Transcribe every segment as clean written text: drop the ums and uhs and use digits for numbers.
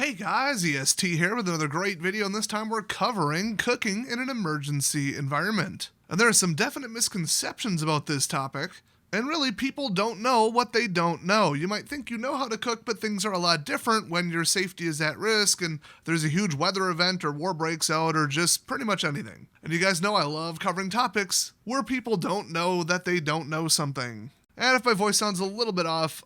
Hey guys, EST here with another great video, and this time we're covering cooking in an emergency environment. And there are some definite misconceptions about this topic, and really people don't know what they don't know. You might think you know how to cook, but things are a lot different when your safety is at risk and there's a huge weather event or war breaks out or just pretty much anything. And you guys know I love covering topics where people don't know that they don't know something. And if my voice sounds a little bit off,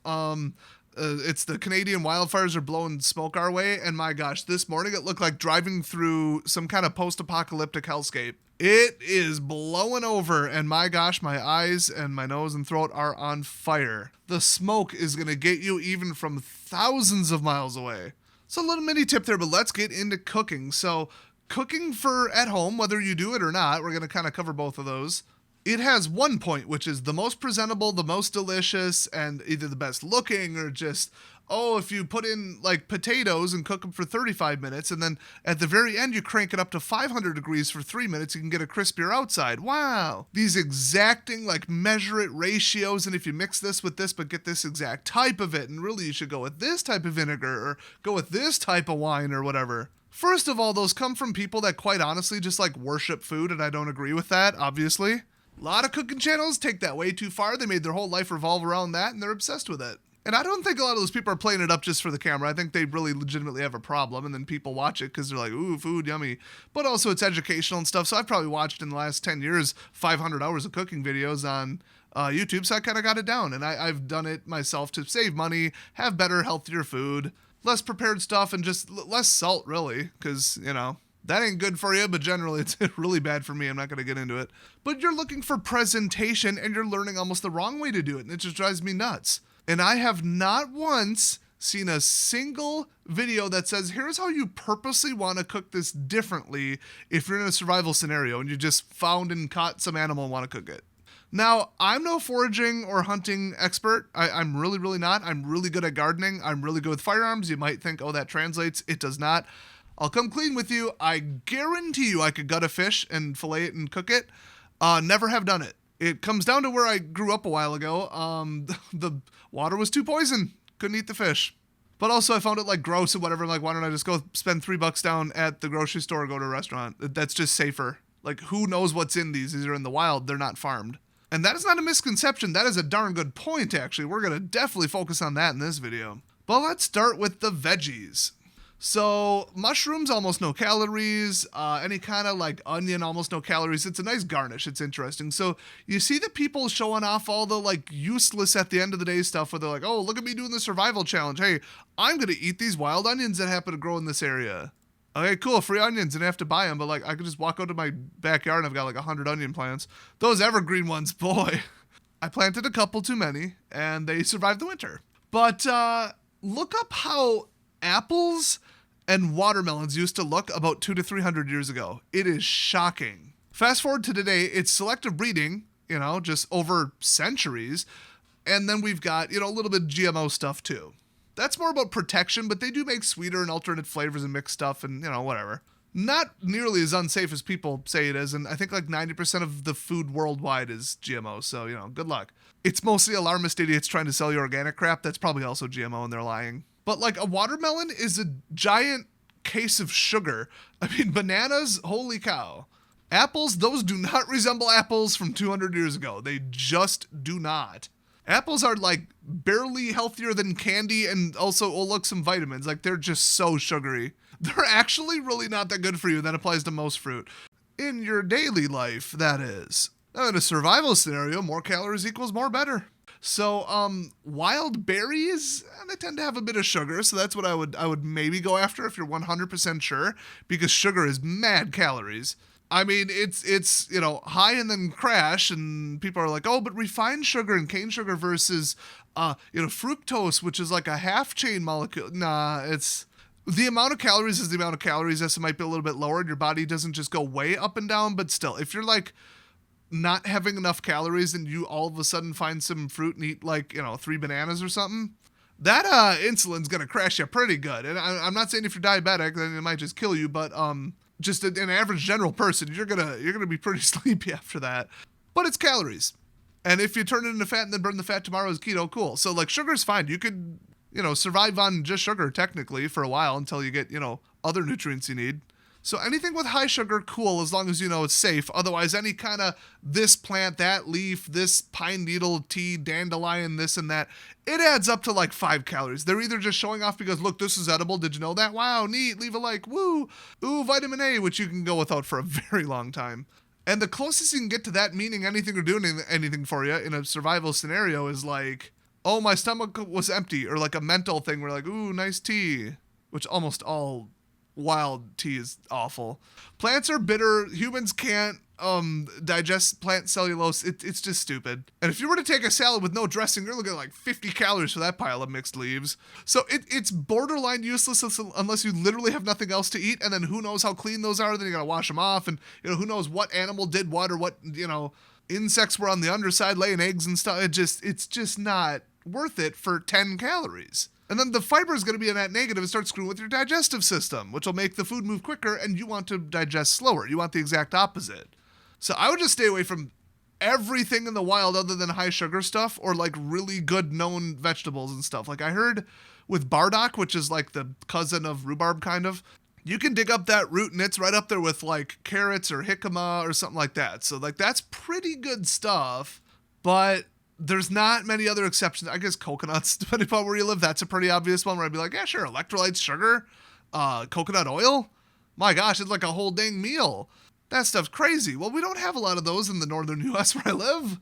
it's the Canadian wildfires are blowing smoke our way, and my gosh, this morning it looked like driving through some kind of post-apocalyptic hellscape. It is blowing over, and my gosh, my eyes and my nose and throat are on fire. The smoke is going to get you even from thousands of miles away. So a little mini tip there, but let's get into cooking. So cooking for at home, whether you do it or not, we're going to kind of cover both of those. It has one point, which is the most presentable, the most delicious, and either the best looking or just, if you put in like potatoes and cook them for 35 minutes, and then at the very end you crank it up to 500 degrees for 3 minutes, you can get a crispier outside. Wow. These exacting, like measure it ratios, and if you mix this with this, but get this exact type of it, and really you should go with this type of vinegar, or go with this type of wine, or whatever. First of all, those come from people that quite honestly just like worship food, and I don't agree with that, obviously. A lot of cooking channels take that way too far. They made their whole life revolve around that, and they're obsessed with it. And I don't think a lot of those people are playing it up just for the camera. I think they really legitimately have a problem, and then people watch it because they're like, ooh, food, yummy. But also it's educational and stuff, so I've probably watched in the last 10 years 500 hours of cooking videos on YouTube, so I kind of got it down. And I've done it myself to save money, have better, healthier food, less prepared stuff, and just less salt, really, because, that ain't good for you, but generally it's really bad for me. I'm not going to get into it. But you're looking for presentation, and you're learning almost the wrong way to do it, and it just drives me nuts. And I have not once seen a single video that says, here's how you purposely want to cook this differently if you're in a survival scenario and you just found and caught some animal and want to cook it. Now, I'm no foraging or hunting expert. I'm really, really not. I'm really good at gardening. I'm really good with firearms. You might think, that translates. It does not. I'll come clean with you. I guarantee you I could gut a fish and fillet it and cook it. Never have done it. It comes down to where I grew up a while ago. The water was too poison. Couldn't eat the fish. But also I found it like gross and whatever. I'm like, why don't I just go spend $3 down at the grocery store or go to a restaurant? That's just safer. Like, who knows what's in these? These are in the wild. They're not farmed. And that is not a misconception. That is a darn good point, actually. We're going to definitely focus on that in this video. But let's start with the veggies. So mushrooms, almost no calories, any kind of like onion, almost no calories. It's a nice garnish. It's interesting. So you see the people showing off all the like useless at the end of the day stuff where they're like, oh, look at me doing the survival challenge. Hey, I'm going to eat these wild onions that happen to grow in this area. Okay, cool. Free onions and I have to buy them. But like, I could just walk out to my backyard and I've got like 100 onion plants. Those evergreen ones, boy, I planted a couple too many and they survived the winter. But look up how apples and watermelons used to look about 200 to 300 years ago. It is shocking. Fast forward to today, it's selective breeding, just over centuries. And then we've got, a little bit of GMO stuff too. That's more about protection, but they do make sweeter and alternate flavors and mixed stuff and, whatever. Not nearly as unsafe as people say it is. And I think like 90% of the food worldwide is GMO. So, good luck. It's mostly alarmist idiots trying to sell you organic crap. That's probably also GMO and they're lying. But like a watermelon is a giant case of sugar. I mean, bananas, holy cow. Apples, those do not resemble apples from 200 years ago. They just do not. Apples are like barely healthier than candy and also some vitamins. Like they're just so sugary. They're actually really not that good for you. That applies to most fruit. In your daily life, that is. Now, in a survival scenario, more calories equals more better. So, wild berries, they tend to have a bit of sugar, so that's what I would maybe go after if you're 100% sure, because sugar is mad calories. I mean, it's high and then crash, and people are like, oh, but refined sugar and cane sugar versus, fructose, which is like a half-chain molecule. Nah, it's... The amount of calories is the amount of calories. Yes, it might be a little bit lower, and your body doesn't just go way up and down, but still, if you're like not having enough calories and you all of a sudden find some fruit and eat like, 3 bananas or something, that insulin's going to crash you pretty good. And I'm not saying if you're diabetic, then it might just kill you, but just an average general person, you're going to be pretty sleepy after that. But it's calories. And if you turn it into fat and then burn the fat tomorrow as keto, cool. So like sugar's fine. You could survive on just sugar technically for a while until you get, other nutrients you need. So anything with high sugar, cool, as long as you know it's safe. Otherwise, any kind of this plant, that leaf, this pine needle, tea, dandelion, this and that, it adds up to like 5 calories. They're either just showing off because, look, this is edible. Did you know that? Wow, neat. Leave a like. Woo. Ooh, vitamin A, which you can go without for a very long time. And the closest you can get to that meaning anything or doing anything for you in a survival scenario is like, oh, my stomach was empty, or like a mental thing where like, ooh, nice tea, which almost all wild tea is awful. Plants are bitter. Humans can't digest plant cellulose. It's just stupid. And if you were to take a salad with no dressing, you're looking at like 50 calories for that pile of mixed leaves. So it's borderline useless unless you literally have nothing else to eat. And then who knows how clean those are? Then you gotta wash them off. And who knows what animal did what, or what insects were on the underside laying eggs and stuff. It's just not worth it for 10 calories. And then the fiber is going to be in that negative and start screwing with your digestive system, which will make the food move quicker, and you want to digest slower. You want the exact opposite. So I would just stay away from everything in the wild other than high sugar stuff, or like really good known vegetables and stuff. Like I heard with bardock, which is like the cousin of rhubarb kind of, you can dig up that root and it's right up there with like carrots or jicama or something like that. So like that's pretty good stuff, but there's not many other exceptions. I guess coconuts, depending upon where you live, that's a pretty obvious one where I'd be like, yeah, sure, electrolytes, sugar, coconut oil. My gosh, it's like a whole dang meal. That stuff's crazy. Well, we don't have a lot of those in the northern U.S. where I live.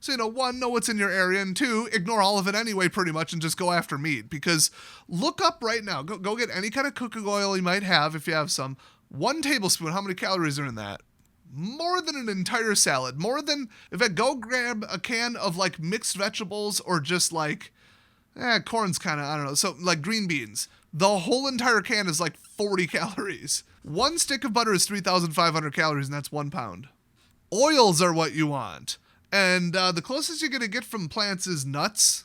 So, one, know what's in your area, and two, ignore all of it anyway pretty much and just go after meat. Because look up right now, go get any kind of cooking oil you might have if you have some. 1 tablespoon, how many calories are in that? More than an entire salad. More than, if I go grab a can of like mixed vegetables or just like, corn's kind of, I don't know. So like green beans. The whole entire can is like 40 calories. 1 stick of butter is 3,500 calories, and that's 1 pound. Oils are what you want. And the closest you're going to get from plants is nuts.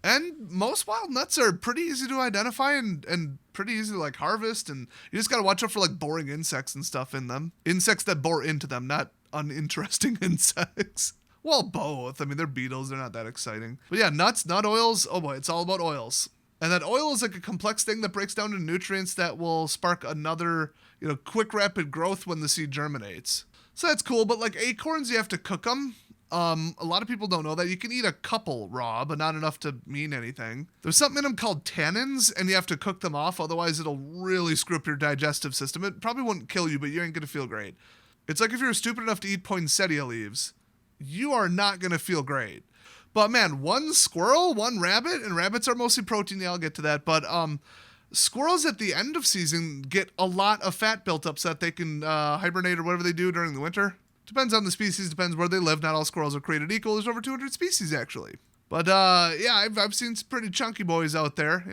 And most wild nuts are pretty easy to identify and pretty easy to like harvest. And you just got to watch out for like boring insects and stuff in them. Insects that bore into them, not uninteresting insects. Well, both. I mean, they're beetles. They're not that exciting. But yeah, nuts, nut oils. Oh boy, it's all about oils. And that oil is like a complex thing that breaks down into nutrients that will spark another, quick, rapid growth when the seed germinates. So that's cool. But like acorns, you have to cook them. A lot of people don't know that. You can eat a couple raw, but not enough to mean anything. There's something in them called tannins, and you have to cook them off. Otherwise, it'll really screw up your digestive system. It probably won't kill you, but you ain't going to feel great. It's like if you're stupid enough to eat poinsettia leaves. You are not going to feel great. But man, 1 squirrel, 1 rabbit, and rabbits are mostly protein. Yeah, I'll get to that. But squirrels at the end of season get a lot of fat built up so that they can hibernate or whatever they do during the winter. Depends on the species, depends where they live. Not all squirrels are created equal. There's over 200 species, actually. But, yeah, I've seen some pretty chunky boys out there,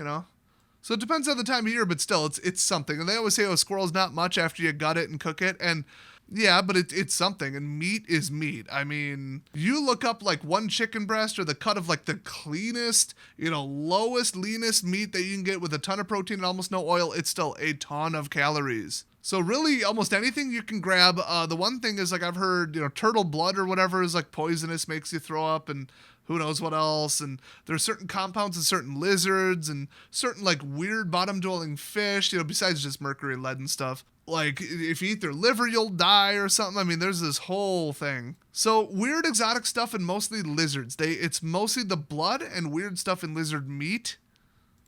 So it depends on the time of year, but still, it's something. And they always say, squirrel's not much after you gut it and cook it. And, yeah, but it's something. And meat is meat. I mean, you look up, like, 1 chicken breast or the cut of, like, the cleanest, lowest, leanest meat that you can get with a ton of protein and almost no oil. It's still a ton of calories. So really, almost anything you can grab. The one thing is, like, I've heard, turtle blood or whatever is, like, poisonous, makes you throw up, and who knows what else. And there's certain compounds in certain lizards and certain, like, weird bottom-dwelling fish, besides just mercury and lead and stuff. Like, if you eat their liver, you'll die or something. I mean, there's this whole thing. So weird exotic stuff and mostly lizards. It's mostly the blood and weird stuff in lizard meat.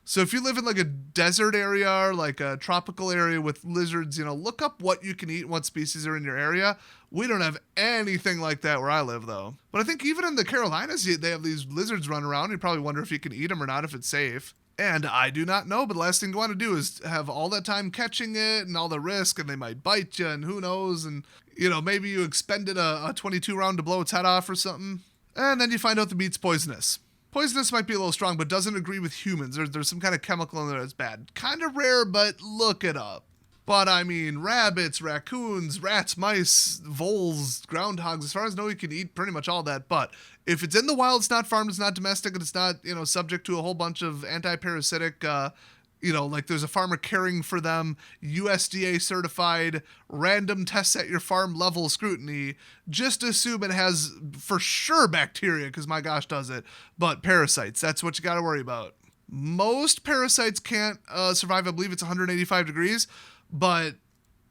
So if you live in like a desert area or like a tropical area with lizards, look up what you can eat and what species are in your area. We don't have anything like that where I live, though. But I think even in the Carolinas, they have these lizards run around. You probably wonder if you can eat them or not, if it's safe. And I do not know, but the last thing you want to do is have all that time catching it and all the risk, and they might bite you, and who knows, and, maybe you expended a 22 round to blow its head off or something. And then you find out the meat's poisonous. Poisonous might be a little strong, but doesn't agree with humans. There's some kind of chemical in there that's bad. Kind of rare, but look it up. But I mean, rabbits, raccoons, rats, mice, voles, groundhogs, as far as I know, you can eat pretty much all that. But if it's in the wild, it's not farmed, it's not domestic, and it's not, subject to a whole bunch of anti-parasitic, like there's a farmer caring for them, USDA certified, random tests at your farm level scrutiny, just assume it has for sure bacteria, because my gosh does it, but parasites, that's what you got to worry about. Most parasites can't survive, I believe it's 185 degrees, but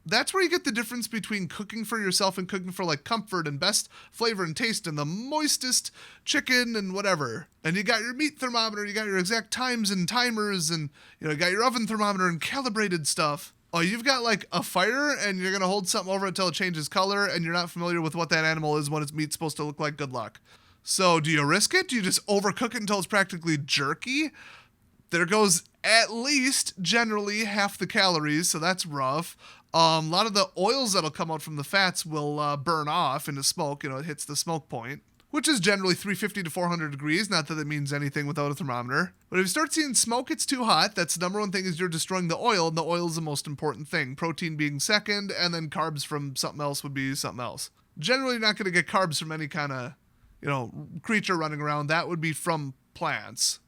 that's where you get the difference between cooking for yourself and cooking for like comfort and best flavor and taste and the moistest chicken and whatever. And you got your meat thermometer, you got your exact times and timers, and you got your oven thermometer and calibrated stuff. Oh, you've got like a fire and you're gonna hold something over until it changes color and you're not familiar with what that animal is, what its meat's supposed to look like. Good luck. So do you risk it? Do you just overcook it until it's practically jerky? There goes at least generally half the calories, so that's rough. A lot of the oils that'll come out from the fats will burn off into smoke. It hits the smoke point, which is generally 350 to 400 degrees. Not that it means anything without a thermometer. But if you start seeing smoke, it's too hot. That's the number one thing, is you're destroying the oil, and the oil is the most important thing. Protein being second, and then carbs from something else would be something else. Generally, you're not going to get carbs from any kind of, creature running around. That would be from plants.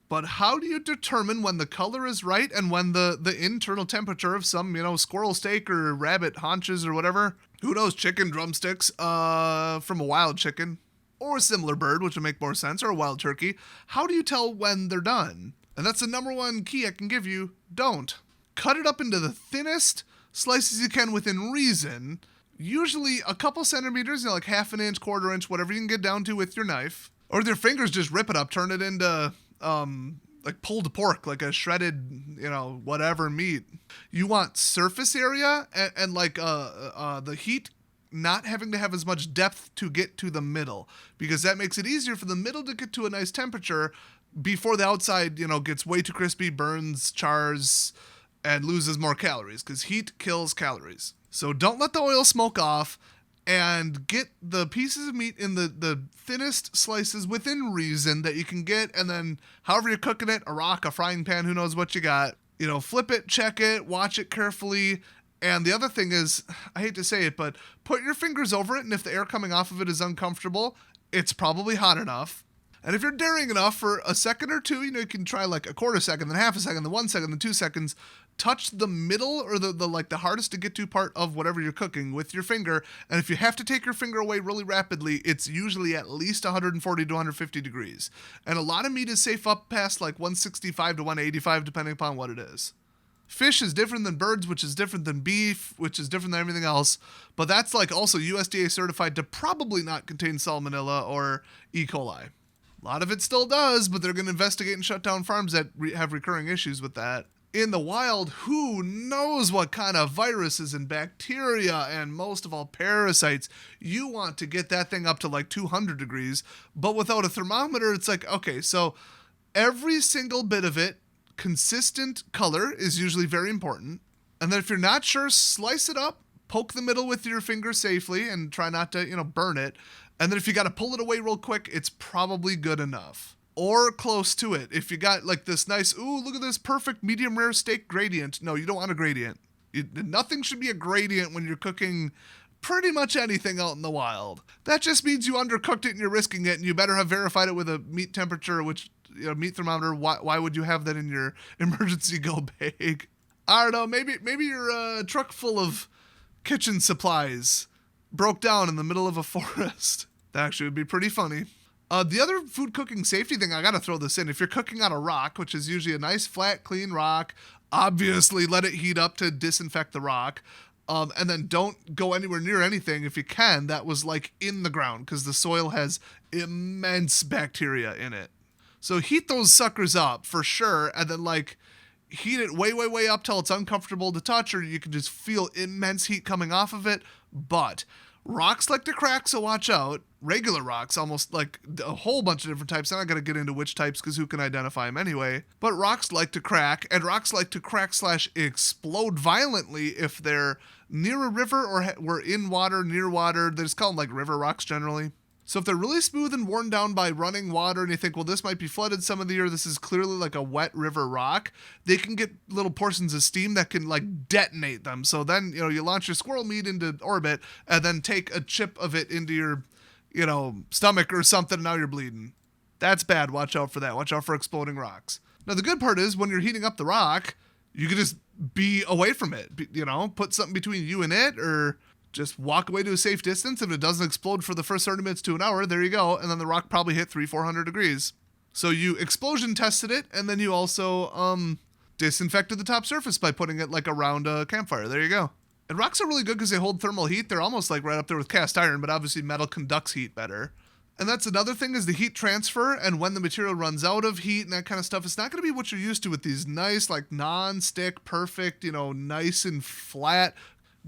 But how do you determine when the color is right and when the internal temperature of some, squirrel steak or rabbit haunches or whatever, who knows, chicken drumsticks from a wild chicken or a similar bird, which would make more sense, or a wild turkey? How do you tell when they're done? And that's the number one key I can give you. Don't. Cut it up into the thinnest slices you can within reason, usually a couple centimeters, like half an inch, quarter inch, whatever you can get down to with your knife. Or with your fingers, just rip it up, turn it into like pulled pork, like a shredded, whatever meat. You want surface area and like the heat not having to have as much depth to get to the middle, because that makes it easier for the middle to get to a nice temperature before the outside, gets way too crispy, burns, chars, and loses more calories, because heat kills calories. So don't let the oil smoke off, and get the pieces of meat in the thinnest slices within reason that you can get, and then however you're cooking it, a rock, a frying pan, who knows what you got, flip it, check it, watch it carefully. And the other thing is, I hate to say it, but put your fingers over it, and if the air coming off of it is uncomfortable, it's probably hot enough. And if you're daring enough, for a second or two, you can try like a quarter second, then half a second, then 1 second, then 2 seconds. Touch the middle or the hardest to get to part of whatever you're cooking with your finger. And if you have to take your finger away really rapidly, it's usually at least 140 to 150 degrees. And a lot of meat is safe up past like 165 to 185, depending upon what it is. Fish is different than birds, which is different than beef, which is different than everything else. But that's like also USDA certified to probably not contain salmonella or E. coli. A lot of it still does, but they're going to investigate and shut down farms that have recurring issues with that. In the wild, who knows what kind of viruses and bacteria and most of all parasites. You want to get that thing up to like 200 degrees, but without a thermometer, it's like, okay, so every single bit of it, consistent color is usually very important. And then if you're not sure, slice it up, poke the middle with your finger safely and try not to, burn it. And then if you got to pull it away real quick, it's probably good enough. Or close to it. If you got like this nice, ooh, look at this perfect medium rare steak gradient. No, you don't want a gradient. Nothing should be a gradient when you're cooking pretty much anything out in the wild. That just means you undercooked it and you're risking it, and you better have verified it with a meat temperature, which, meat thermometer. Why would you have that in your emergency go bag? I don't know, maybe your truck full of kitchen supplies broke down in the middle of a forest. That actually would be pretty funny. The other food cooking safety thing, I gotta throw this in. If you're cooking on a rock, which is usually a nice, flat, clean rock, obviously let it heat up to disinfect the rock. And then don't go anywhere near anything, if you can, that was like in the ground, because the soil has immense bacteria in it. So heat those suckers up for sure, and then like heat it way, way, way up till it's uncomfortable to touch, or you can just feel immense heat coming off of it. But rocks like to crack, so watch out. Regular rocks, almost like a whole bunch of different types. I'm not going to get into which types because who can identify them anyway. But rocks like to crack, and rocks like to crack / explode violently if they're near a river or were in water, near water. They just call them like river rocks generally. So if they're really smooth and worn down by running water and you think, well, this might be flooded some of the year, this is clearly like a wet river rock, they can get little portions of steam that can like detonate them. So then, you launch your squirrel meat into orbit and then take a chip of it into your, stomach or something, and now you're bleeding. That's bad. Watch out for that. Watch out for exploding rocks. Now, the good part is when you're heating up the rock, you can just be away from it, put something between you and it, or just walk away to a safe distance. If it doesn't explode for the first 30 minutes to an hour, there you go. And then the rock probably hit 300-400 degrees. So you explosion tested it, and then you also disinfected the top surface by putting it like around a campfire. There you go. And rocks are really good because they hold thermal heat. They're almost like right up there with cast iron, but obviously metal conducts heat better. And that's another thing is the heat transfer, and when the material runs out of heat and that kind of stuff, it's not going to be what you're used to with these nice, like non-stick, perfect, nice and flat,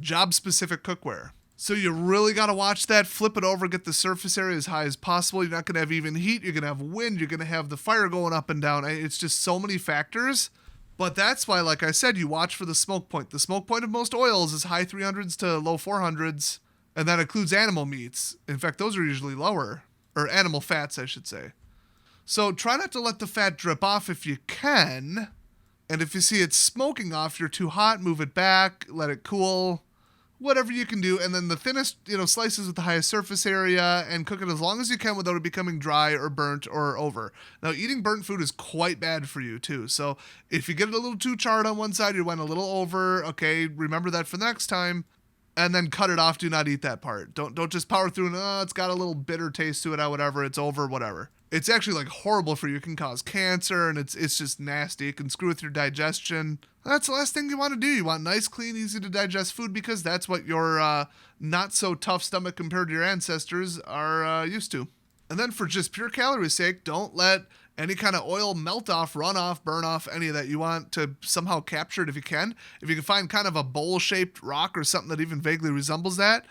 job-specific cookware. So you really got to watch that, flip it over, get the surface area as high as possible. You're not going to have even heat, you're going to have wind, you're going to have the fire going up and down. It's just so many factors. But that's why, like I said, you watch for the smoke point. The smoke point of most oils is high 300s to low 400s, and that includes animal meats. In fact, those are usually lower. Or animal fats, I should say. So try not to let the fat drip off if you can. And if you see it smoking off, you're too hot, move it back, let it cool. Whatever you can do. And then the thinnest, slices with the highest surface area, and cook it as long as you can without it becoming dry or burnt or over. Now, eating burnt food is quite bad for you too. So if you get it a little too charred on one side, you went a little over, okay, remember that for the next time. And then cut it off. Do not eat that part. Don't just power through and it's got a little bitter taste to it, whatever, it's over, whatever. It's actually like horrible for you. It can cause cancer, and it's just nasty. It can screw with your digestion. That's the last thing you want to do. You want nice, clean, easy to digest food because that's what your not so tough stomach compared to your ancestors are used to. And then for just pure calorie sake, don't let any kind of oil melt off, run off, burn off, any of that. You want to somehow capture it if you can. If you can find kind of a bowl-shaped rock or something that even vaguely resembles that,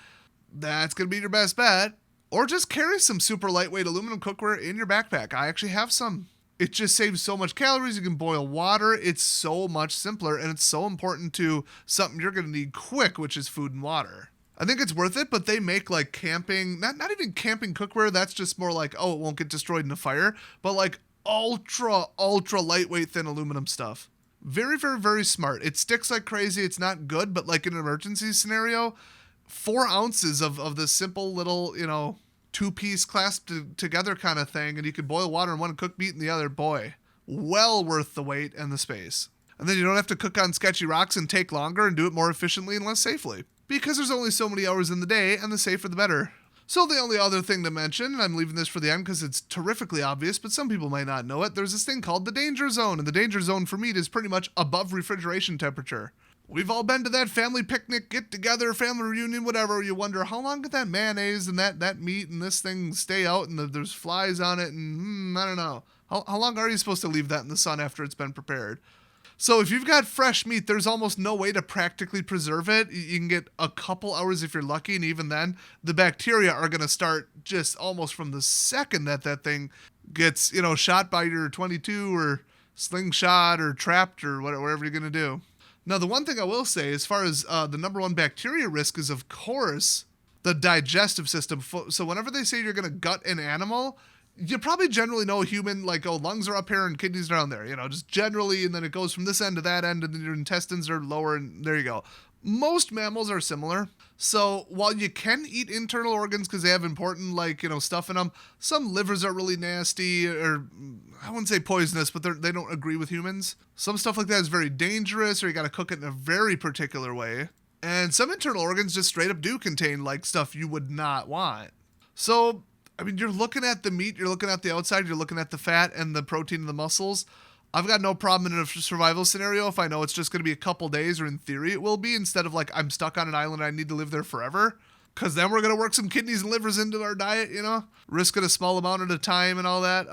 that's going to be your best bet. Or just carry some super lightweight aluminum cookware in your backpack. I actually have some. It just saves so much calories. You can boil water. It's so much simpler, and it's so important to something you're going to need quick, which is food and water. I think it's worth it, but they make like camping, not even camping cookware. That's just more like, it won't get destroyed in a fire, but like ultra lightweight thin aluminum stuff. Very, very, very smart. It sticks like crazy. It's not good, but like in an emergency scenario, 4 ounces of this simple little, 2-piece clasped together kind of thing, and you can boil water in one and cook meat in the other. Boy, well worth the wait and the space. And then you don't have to cook on sketchy rocks and take longer and do it more efficiently and less safely. Because there's only so many hours in the day, and the safer the better. So the only other thing to mention, and I'm leaving this for the end because it's terrifically obvious, but some people might not know it, there's this thing called the danger zone, and the danger zone for meat is pretty much above refrigeration temperature. We've all been to that family picnic, get-together, family reunion, whatever. You wonder, how long did that mayonnaise and that meat and this thing stay out, and there's flies on it, and I don't know. How long are you supposed to leave that in the sun after it's been prepared? So if you've got fresh meat, there's almost no way to practically preserve it. You can get a couple hours if you're lucky, and even then, the bacteria are going to start just almost from the second that thing gets, shot by your 22 or slingshot or trapped or whatever you're going to do. Now, the one thing I will say, as far as the number one bacteria risk is, of course, the digestive system. So whenever they say you're going to gut an animal, you probably generally know a human, like, lungs are up here and kidneys are down there, just generally, and then it goes from this end to that end, and then your intestines are lower, and there you go. Most mammals are similar. So while you can eat internal organs because they have important, stuff in them, some livers are really nasty, or I wouldn't say poisonous, but they don't agree with humans. Some stuff like that is very dangerous, or you got to cook it in a very particular way. And some internal organs just straight up do contain, stuff you would not want. So you're looking at the meat, you're looking at the outside, you're looking at the fat and the protein and the muscles. I've got no problem in a survival scenario if I know it's just going to be a couple days, or in theory it will be, instead of I'm stuck on an island and I need to live there forever. Because then we're going to work some kidneys and livers into our diet, risk it a small amount at a time and all that.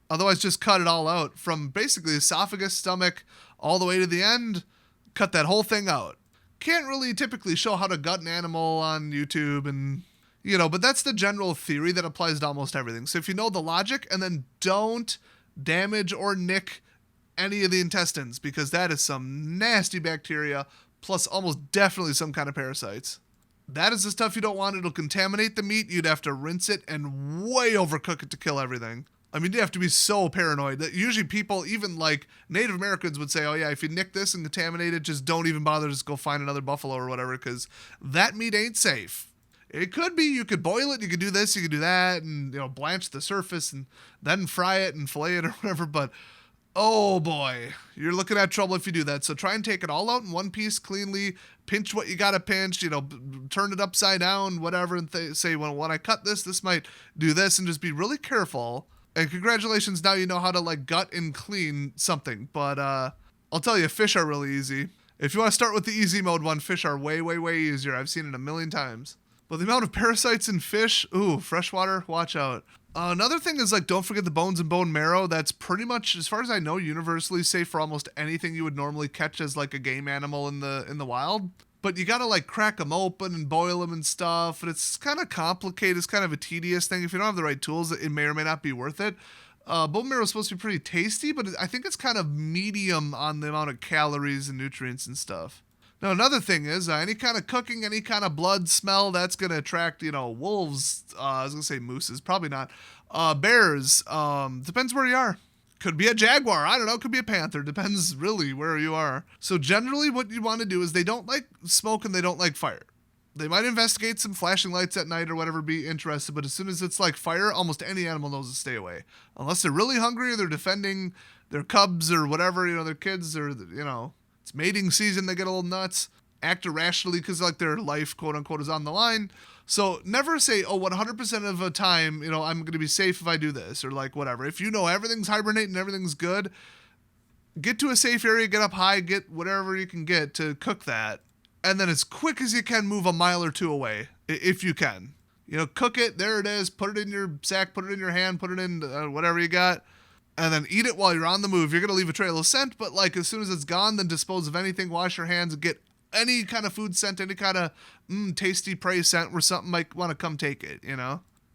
Otherwise, just cut it all out from basically esophagus, stomach, all the way to the end. Cut that whole thing out. Can't really typically show how to gut an animal on YouTube and but that's the general theory that applies to almost everything. So if you know the logic, and then don't damage or nick any of the intestines, because that is some nasty bacteria, plus almost definitely some kind of parasites. That is the stuff you don't want. It'll contaminate the meat. You'd have to rinse it and way overcook it to kill everything. You have to be so paranoid that usually people, even Native Americans, would say, oh yeah, if you nick this and contaminate it, just don't even bother, just go find another buffalo or whatever, because that meat ain't safe. It could be, you could boil it, you could do this, you could do that, and blanch the surface and then fry it and fillet it or whatever, but oh boy, you're looking at trouble if you do that. So try and take it all out in one piece cleanly, pinch what you gotta pinch, turn it upside down, whatever, and say, well, when I cut this might do this, and just be really careful And congratulations, now you know how to like gut and clean something. But I'll tell you, fish are really easy. If you want to start with the easy mode one, fish are way, way, way easier. I've seen it a million times. But the amount of parasites in fish, ooh, freshwater, watch out. Another thing is like, don't forget the bones and bone marrow. That's pretty much, as far as I know, universally safe for almost anything you would normally catch as like a game animal in the wild. But you gotta like crack them open and boil them and stuff. And it's kind of complicated. It's kind of a tedious thing. If you don't have the right tools, it may or may not be worth it. Bone marrow is supposed to be pretty tasty, but I think it's kind of medium on the amount of calories and nutrients and stuff. Now, another thing is any kind of cooking, any kind of blood smell, that's going to attract, wolves. I was going to say mooses, probably not. Bears, depends where you are. Could be a jaguar, I don't know, could be a panther, depends really where you are. So generally what you want to do is they don't like smoke and they don't like fire. They might investigate some flashing lights at night or whatever, be interested, but as soon as it's like fire, almost any animal knows to stay away. Unless they're really hungry or they're defending their cubs or whatever, their kids or, it's mating season, they get a little nuts, act irrationally because like their life, quote unquote, is on the line. So never say, 100% of the time, I'm going to be safe if I do this or like whatever. If everything's hibernating, everything's good, get to a safe area, get up high, get whatever you can get to cook that. And then as quick as you can, move a mile or two away, if you can. Cook it, there it is, put it in your sack, put it in your hand, put it in whatever you got, and then eat it while you're on the move. You're going to leave a trail of scent, but like as soon as it's gone, then dispose of anything, wash your hands, get any kind of food scent, any kind of tasty prey scent where something might want to come take it,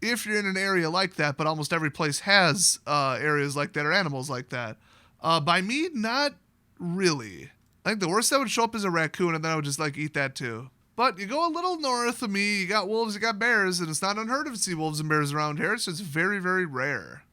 If you're in an area like that, but almost every place has areas like that or animals like that. By me, not really. I think the worst that would show up is a raccoon, and then I would just like eat that too. But you go a little north of me, you got wolves, you got bears, and it's not unheard of to see wolves and bears around here. It's just very, very rare.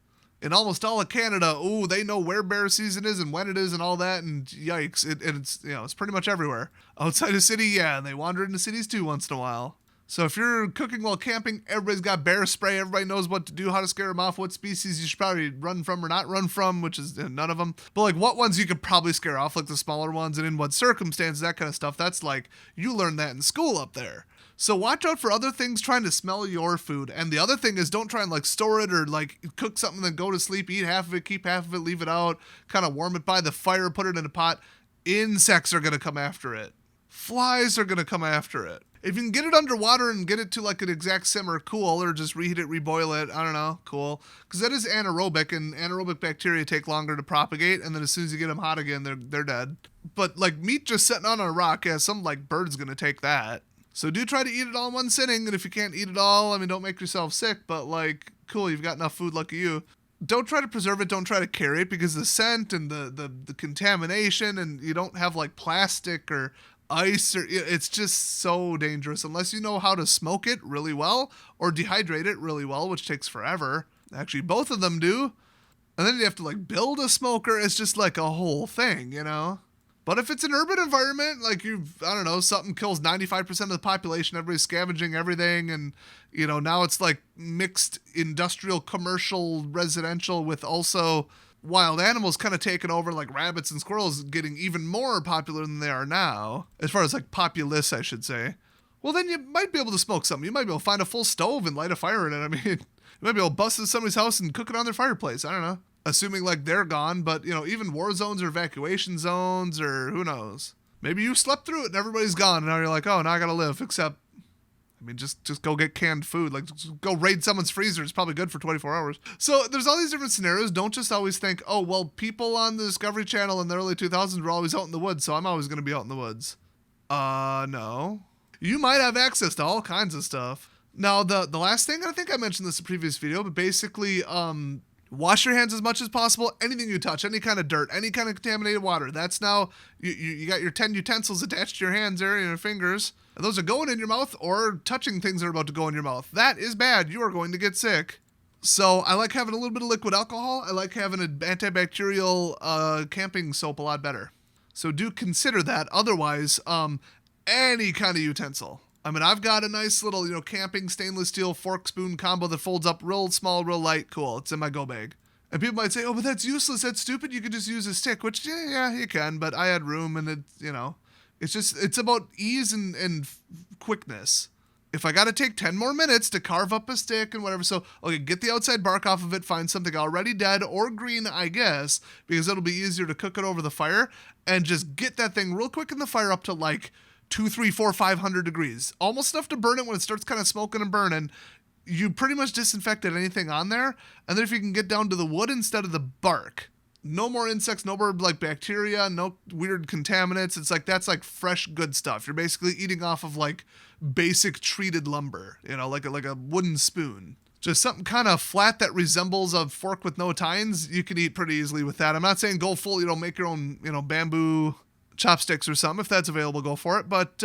In almost all of Canada, they know where bear season is and when it is and all that, and yikes, it's pretty much everywhere. Outside of city, yeah, and they wander into cities too once in a while. So if you're cooking while camping, everybody's got bear spray, everybody knows what to do, how to scare them off, what species you should probably run from or not run from, which is none of them. But like what ones you could probably scare off, like the smaller ones, and in what circumstances, that kind of stuff. That's like, you learn that in school up there. So watch out for other things trying to smell your food. And the other thing is don't try and like store it or like cook something, then go to sleep, eat half of it, keep half of it, leave it out, kind of warm it by the fire, put it in a pot. Insects are going to come after it. Flies are going to come after it. If you can get it underwater and get it to like an exact simmer, cool, or just reheat it, reboil it, I don't know, cool. Because that is anaerobic, and anaerobic bacteria take longer to propagate, and then as soon as you get them hot again, they're dead. But like meat just sitting on a rock, yeah, some like bird's going to take that. So do try to eat it all in one sitting, and if you can't eat it all, don't make yourself sick, but like, cool, you've got enough food, lucky you. Don't try to preserve it, don't try to carry it, because the scent and the contamination, and you don't have like plastic or ice, or it's just so dangerous unless you know how to smoke it really well or dehydrate it really well, which takes forever. Actually, both of them do. And then you have to like build a smoker. It's just like a whole thing, But if it's an urban environment, like something kills 95% of the population, everybody's scavenging everything, and now it's like mixed industrial, commercial, residential with also wild animals kind of taking over, like rabbits and squirrels getting even more popular than they are now, as far as like populace, I should say. Well, then you might be able to smoke something. You might be able to find a full stove and light a fire in it. You might be able to bust into somebody's house and cook it on their fireplace. I don't know. Assuming like they're gone, but even war zones or evacuation zones, or who knows. Maybe you slept through it and everybody's gone, and now you're like, oh, now I gotta live, except just go get canned food. Like, just go raid someone's freezer. It's probably good for 24 hours. So there's all these different scenarios. Don't just always think, oh, well, people on the Discovery Channel in the early 2000s were always out in the woods, so I'm always going to be out in the woods. No. You might have access to all kinds of stuff. Now, the last thing, I think I mentioned this in a previous video, but basically, wash your hands as much as possible. Anything you touch, any kind of dirt, any kind of contaminated water. That's now, you got your 10 utensils attached to your hands there and your fingers. And those are going in your mouth or touching things that are about to go in your mouth. That is bad. You are going to get sick. So I like having a little bit of liquid alcohol. I like having an antibacterial camping soap a lot better. So do consider that. Otherwise, any kind of utensil. I've got a nice little, camping stainless steel fork spoon combo that folds up real small, real light. Cool. It's in my go bag. And people might say, oh, but that's useless. That's stupid. You could just use a stick, which, yeah, you can. But I had room, and it's about ease and quickness. if I got to take 10 more minutes to carve up a stick and whatever, so, okay, get the outside bark off of it, find something already dead or green, I guess, because it'll be easier to cook it over the fire, and just get that thing real quick in the fire up to like 2, 3, 4, 500 degrees. Almost enough to burn it when it starts kind of smoking and burning. You pretty much disinfected anything on there, and then if you can get down to the wood instead of the bark, no more insects, no more like bacteria, no weird contaminants. It's like, that's like fresh, good stuff. You're basically eating off of like basic treated lumber, you know, like a wooden spoon. Just something kind of flat that resembles a fork with no tines. You can eat pretty easily with that. I'm not saying go full, make your own, bamboo chopsticks or something. If that's available, go for it. But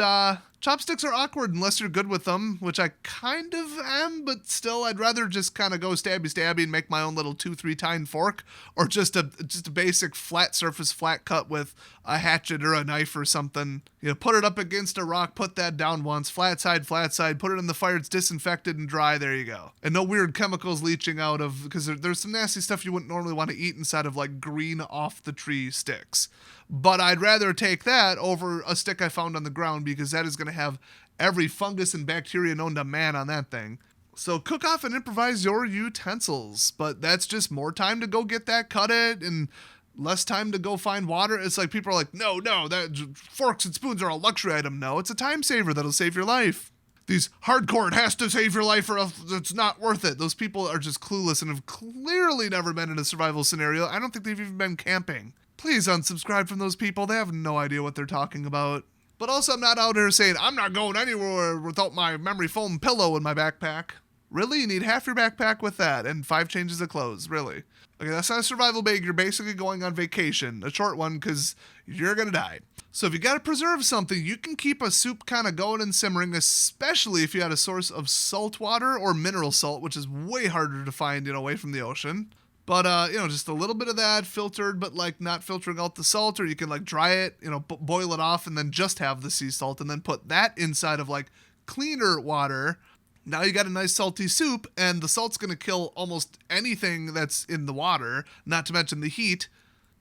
chopsticks are awkward unless you're good with them, which I kind of am, but still I'd rather just kind of go stabby and make my own little 2-3 tine fork, or just a basic flat surface, flat cut with a hatchet or a knife or something. Put it up against a rock, put that down once, flat side, put it in the fire, it's disinfected and dry, there you go. And no weird chemicals leaching out of, because there's some nasty stuff you wouldn't normally want to eat inside of like green off the tree sticks. But I'd rather take that over a stick I found on the ground, because that is going to have every fungus and bacteria known to man on that thing. So cook off and improvise your utensils, but that's just more time to go get that, cut it, and less time to go find water. It's like people are like, no, that forks and spoons are a luxury item. No, it's a time saver that'll save your life. These hardcore, it has to save your life or else it's not worth it. Those people are just clueless and have clearly never been in a survival scenario. I don't think they've even been camping. Please unsubscribe from those people. They have no idea what they're talking about. But also, I'm not out here saying, I'm not going anywhere without my memory foam pillow in my backpack. Really? You need half your backpack with that and 5 changes of clothes. Really? Okay, that's not a survival bag. You're basically going on vacation. A short one, because you're going to die. So if you got to preserve something, you can keep a soup kind of going and simmering, especially if you had a source of salt water or mineral salt, which is way harder to find, away from the ocean. But, just a little bit of that filtered, but like not filtering out the salt, or you can like dry it, boil it off and then just have the sea salt and then put that inside of like cleaner water. Now you got a nice salty soup, and the salt's going to kill almost anything that's in the water, not to mention the heat.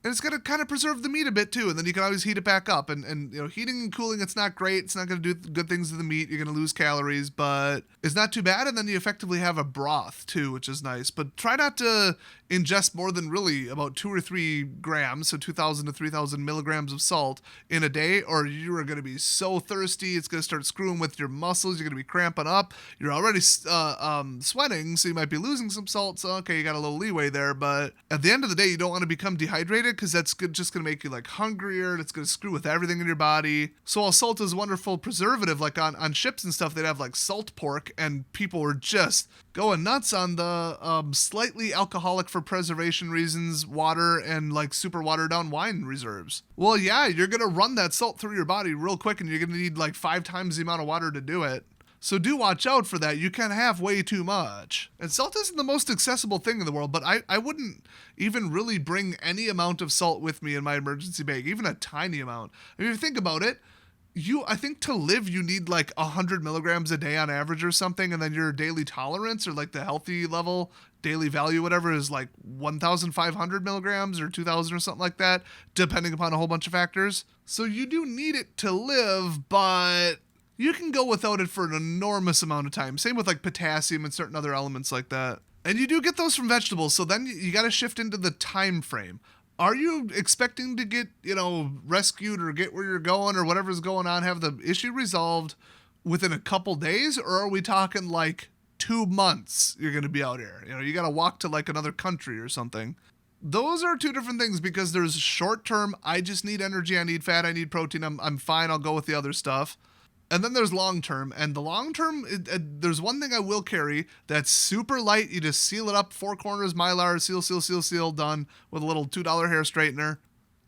And it's going to kind of preserve the meat a bit too, and then you can always heat it back up. And heating and cooling, it's not great. It's not going to do good things to the meat. You're going to lose calories, but it's not too bad. And then you effectively have a broth too, which is nice. But try not to ingest more than really about 2 or 3 grams, so 2,000 to 3,000 milligrams of salt in a day, or you are going to be so thirsty. It's going to start screwing with your muscles. You're going to be cramping up. You're already sweating, so you might be losing some salt. So, okay, you got a little leeway there. But at the end of the day, you don't want to become dehydrated, because that's just going to make you like hungrier, and it's going to screw with everything in your body. So while salt is a wonderful preservative, like on ships and stuff, they'd have like salt pork, and people were just going nuts on the slightly alcoholic for preservation reasons water and like super watered down wine reserves. Well, yeah, you're going to run that salt through your body real quick, and you're going to need like 5 times the amount of water to do it. So do watch out for that. You can have way too much. And salt isn't the most accessible thing in the world, but I wouldn't even really bring any amount of salt with me in my emergency bag, even a tiny amount. I mean, if you think about it, I think to live, you need like 100 milligrams a day on average or something, and then your daily tolerance, or like the healthy level, daily value, whatever, is like 1,500 milligrams or 2,000 or something like that, depending upon a whole bunch of factors. So you do need it to live, but you can go without it for an enormous amount of time. Same with like potassium and certain other elements like that. And you do get those from vegetables, so then you got to shift into the time frame. Are you expecting to get, rescued or get where you're going or whatever's going on, have the issue resolved within a couple days? Or are we talking like 2 months you're going to be out here? You got to walk to like another country or something. Those are 2 different things, because there's short term, I just need energy, I need fat, I need protein, I'm fine, I'll go with the other stuff. And then there's long term, and the long term, there's one thing I will carry that's super light. You just seal it up, 4 corners, Mylar, seal, done with a little $2 hair straightener.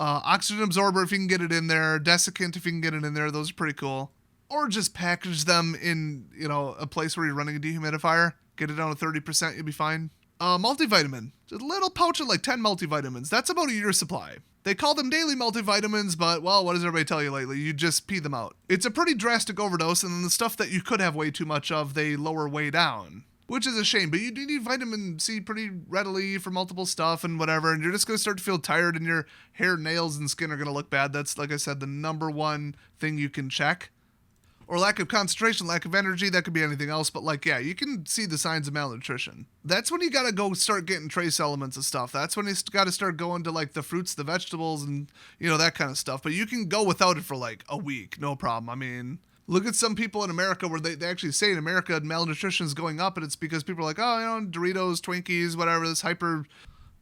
Oxygen absorber if you can get it in there, desiccant if you can get it in there. Those are pretty cool. Or just package them in, a place where you're running a dehumidifier. Get it down to 30%, you'll be fine. Multivitamin, just a little pouch of like 10 multivitamins. That's about a year's supply. They call them daily multivitamins, but, well, what does everybody tell you lately? You just pee them out. It's a pretty drastic overdose, and then the stuff that you could have way too much of, they lower way down, which is a shame. But you do need vitamin C pretty readily for multiple stuff and whatever, and you're just going to start to feel tired, and your hair, nails, and skin are going to look bad. That's, like I said, the number one thing you can check. or lack of concentration, lack of energy. That could be anything else, but like, yeah, you can see the signs of malnutrition. That's when you gotta go start getting trace elements of stuff. That's when you gotta start going to like the fruits, the vegetables, and that kind of stuff. But you can go without it for like a week, no problem. I mean, look at some people in America where they actually say in America malnutrition is going up, and it's because people are like, oh, Doritos, Twinkies, whatever, this hyper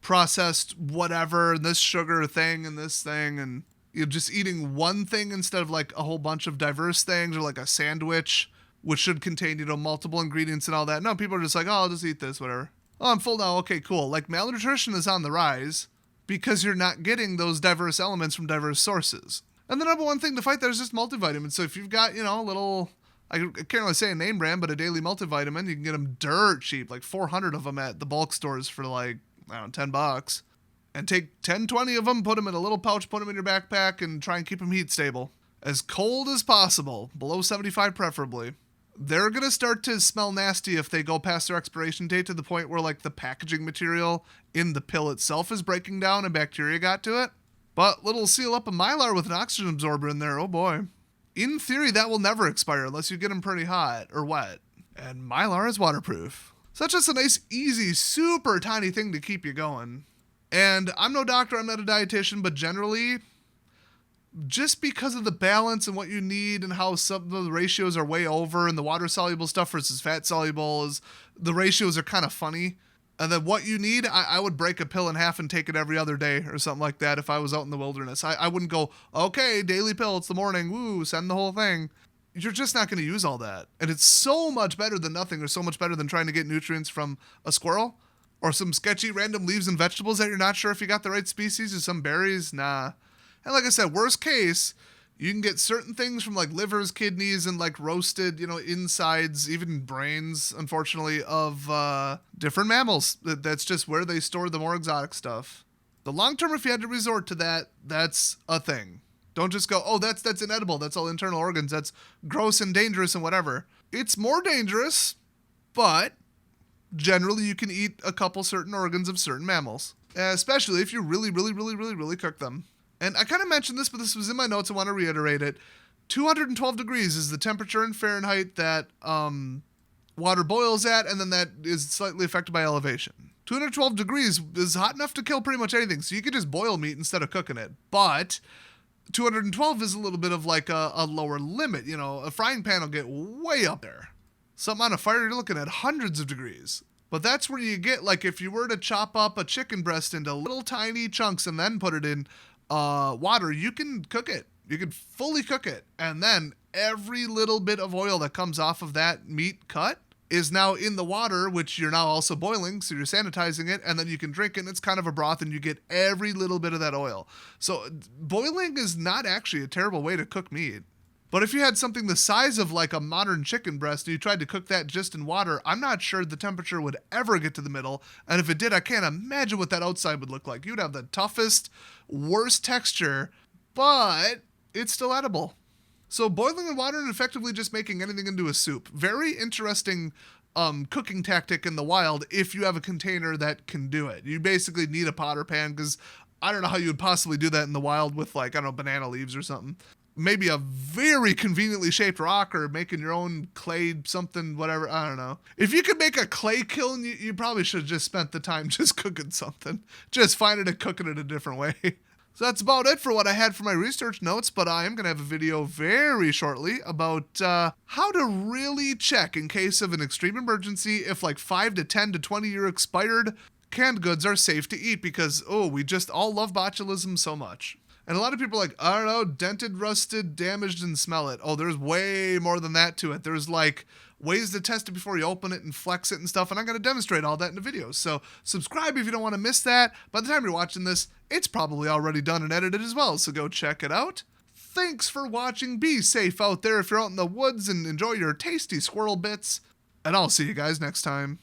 processed whatever, and this sugar thing and this thing, and you're just eating one thing instead of like a whole bunch of diverse things, or like a sandwich, which should contain, multiple ingredients and all that. No, people are just like, oh, I'll just eat this, whatever. Oh, I'm full now. Okay, cool. Like, malnutrition is on the rise because you're not getting those diverse elements from diverse sources. And the number one thing to fight that is just multivitamins. So if you've got, a little, I can't really say a name brand, but a daily multivitamin, you can get them dirt cheap, like 400 of them at the bulk stores for like, I don't know, $10. And take 10, 20 of them, put them in a little pouch, put them in your backpack, and try and keep them heat stable. As cold as possible, below 75 preferably. They're going to start to smell nasty if they go past their expiration date, to the point where like the packaging material in the pill itself is breaking down and bacteria got to it. But little seal up a Mylar with an oxygen absorber in there, oh boy. In theory, that will never expire unless you get them pretty hot or wet. And Mylar is waterproof. So that's just a nice, easy, super tiny thing to keep you going. And I'm no doctor, I'm not a dietitian, but generally, just because of the balance and what you need and how some of the ratios are way over, and the water-soluble stuff versus fat-soluble, the ratios are kind of funny. And then what you need, I would break a pill in half and take it every other day or something like that if I was out in the wilderness. I wouldn't go, okay, daily pill, it's the morning, woo, send the whole thing. You're just not going to use all that. And it's so much better than nothing, or so much better than trying to get nutrients from a squirrel. Or some sketchy random leaves and vegetables that you're not sure if you got the right species, or some berries. Nah. And like I said, worst case, you can get certain things from like livers, kidneys, and like roasted, insides, even brains, unfortunately, of different mammals. That's just where they store the more exotic stuff. The long term, if you had to resort to that, that's a thing. Don't just go, oh, that's inedible. That's all internal organs. That's gross and dangerous and whatever. It's more dangerous, but generally, you can eat a couple certain organs of certain mammals, especially if you really, really, really, really, really cook them. And I kind of mentioned this, but this was in my notes. I want to reiterate it. 212 degrees is the temperature in Fahrenheit that water boils at, and then that is slightly affected by elevation. 212 degrees is hot enough to kill pretty much anything, so you could just boil meat instead of cooking it. But 212 is a little bit of like a lower limit. A frying pan will get way up there. Something on a fire, you're looking at hundreds of degrees. But that's where you get, like, if you were to chop up a chicken breast into little tiny chunks and then put it in water, you can cook it. You can fully cook it. And then every little bit of oil that comes off of that meat cut is now in the water, which you're now also boiling, so you're sanitizing it, and then you can drink it, and it's kind of a broth, and you get every little bit of that oil. So boiling is not actually a terrible way to cook meat. But if you had something the size of like a modern chicken breast and you tried to cook that just in water, I'm not sure the temperature would ever get to the middle. And if it did, I can't imagine what that outside would look like. You'd have the toughest, worst texture, but it's still edible. So boiling in water and effectively just making anything into a soup. Very interesting cooking tactic in the wild if you have a container that can do it. You basically need a pot or pan, because I don't know how you would possibly do that in the wild with like, I don't know, banana leaves or something. Maybe a very conveniently shaped rock, or making your own clay something, whatever. I don't know. If you could make a clay kiln, you probably should have just spent the time just cooking something. Just finding it, cooking it a different way. So that's about it for what I had for my research notes, but I am going to have a video very shortly about how to really check in case of an extreme emergency if like 5 to 10 to 20 year expired canned goods are safe to eat, because, we just all love botulism so much. And a lot of people are like, I don't know, dented, rusted, damaged, and smell it. Oh, there's way more than that to it. There's like ways to test it before you open it and flex it and stuff. And I'm going to demonstrate all that in the video. So subscribe if you don't want to miss that. By the time you're watching this, it's probably already done and edited as well. So go check it out. Thanks for watching. Be safe out there if you're out in the woods, and enjoy your tasty squirrel bits. And I'll see you guys next time.